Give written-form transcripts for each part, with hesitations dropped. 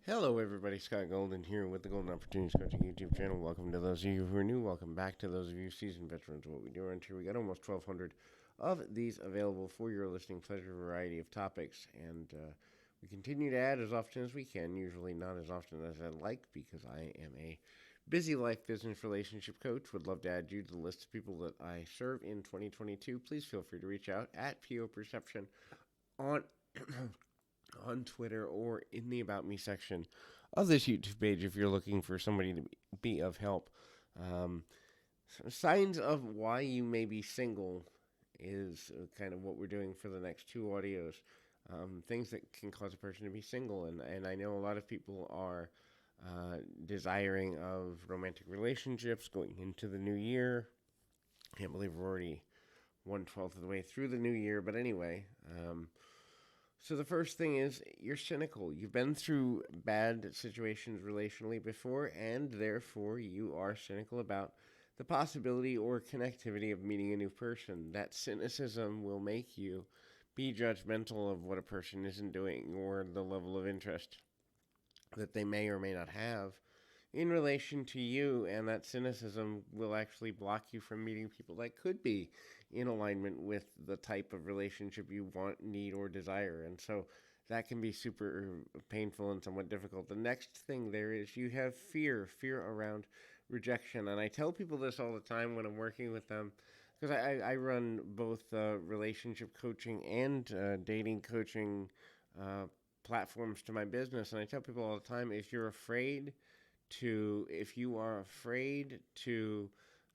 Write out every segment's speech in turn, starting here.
Hello, everybody. Scott Golden here with the Golden Opportunities Coaching YouTube channel. Welcome to those of you who are new. Welcome back to those of you seasoned veterans. What we do around here, we got almost 1,200 of these available for your listening pleasure, variety of topics, and we continue to add as often as we can. Usually not as often as I'd like because I am a busy life business relationship coach. Would love to add you to the list of people that I serve in 2022. Please feel free to reach out at PO Perception on on Twitter or in the About Me section of this YouTube page if you're looking for somebody to be of help. Um, Signs of why you may be single is kind of what we're doing for the next two audios. Things that can cause a person to be single, and I know a lot of people are desiring of romantic relationships going into the new year. Can't believe we're already 1/12 of the way through the new year, but anyway, so the first thing is you're cynical. You've been through bad situations relationally before, and therefore you are cynical about the possibility or connectivity of meeting a new person. That cynicism will make you be judgmental of what a person isn't doing or the level of interest that they may or may not have in relation to you, and that cynicism will actually block you from meeting people that could be in alignment with the type of relationship you want, need, or desire. And so that can be super painful and somewhat difficult. The next thing there is you have fear around rejection. And I tell people this all the time when I'm working with them because I run both relationship coaching and dating coaching platforms to my business. And I tell people all the time if you are afraid to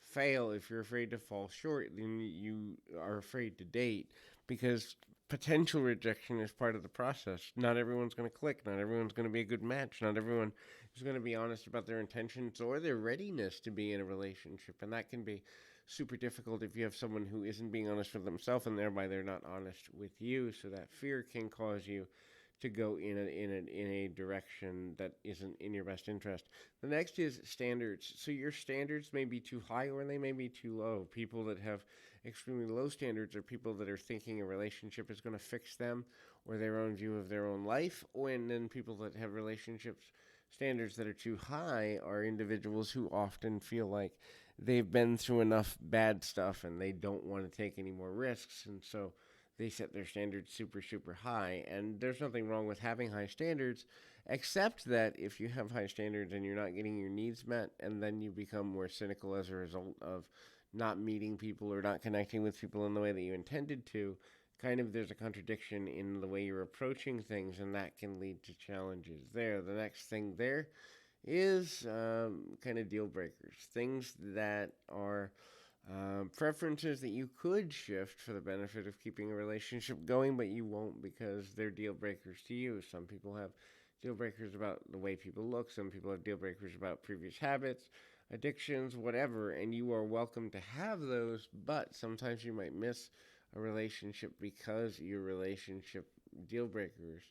fail, if you're afraid to fall short, then you are afraid to date because potential rejection is part of the process. Not everyone's going to click. Not everyone's going to be a good match. Not everyone is going to be honest about their intentions or their readiness to be in a relationship. And that can be super difficult if you have someone who isn't being honest with themselves and thereby they're not honest with you. So that fear can cause you to go in a direction that isn't in your best interest. The next is standards. So your standards may be too high or they may be too low. People that have extremely low standards are people that are thinking a relationship is going to fix them or their own view of their own life. And then people that have relationships standards that are too high are individuals who often feel like they've been through enough bad stuff and they don't want to take any more risks. And so they set their standards super high, and there's nothing wrong with having high standards, except that if you have high standards and you're not getting your needs met, and then you become more cynical as a result of not meeting people or not connecting with people in the way that you intended to, kind of there's a contradiction in the way you're approaching things, and that can lead to challenges there. The next thing there is kind of deal breakers, things that are preferences that you could shift for the benefit of keeping a relationship going, but you won't because they're deal breakers to you. Some people have deal breakers about the way people look. Some people have deal breakers about previous habits, addictions, whatever, and you are welcome to have those, but sometimes you might miss a relationship because your relationship deal breakers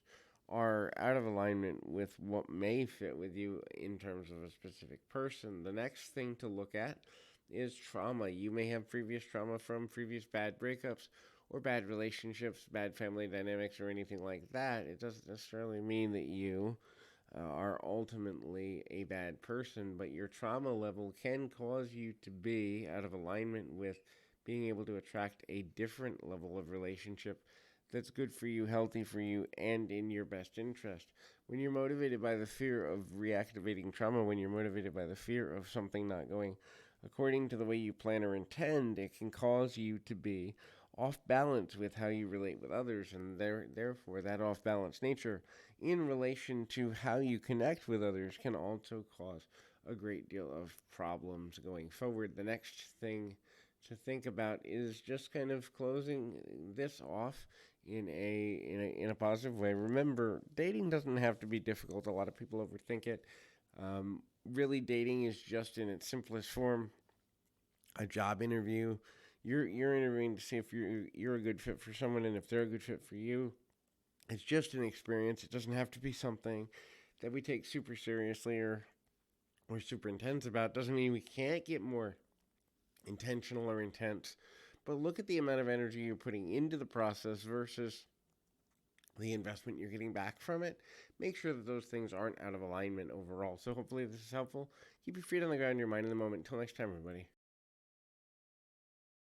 are out of alignment with what may fit with you in terms of a specific person. The next thing to look at is trauma. You may have previous trauma from previous bad breakups or bad relationships, bad family dynamics, or anything like that. It doesn't necessarily mean that you are ultimately a bad person, but your trauma level can cause you to be out of alignment with being able to attract a different level of relationship that's good for you, healthy for you, and in your best interest. When you're motivated by the fear of reactivating trauma, when you're motivated by the fear of something not going according to the way you plan or intend, it can cause you to be off balance with how you relate with others, and therefore that off balance nature in relation to how you connect with others can also cause a great deal of problems going forward. The next thing to think about is just kind of closing this off in a positive way. Remember, dating doesn't have to be difficult. A lot of people overthink it. Really, dating is just in its simplest form a job interview. You're interviewing to see if you're a good fit for someone and if they're a good fit for you. It's just an experience. It doesn't have to be something that we take super seriously or super intense about. Doesn't mean we can't get more intentional or intense. But look at the amount of energy you're putting into the process versus the investment you're getting back from it. Make sure that those things aren't out of alignment overall. So hopefully this is helpful. Keep your feet on the ground, your mind in the moment. Until next time, everybody.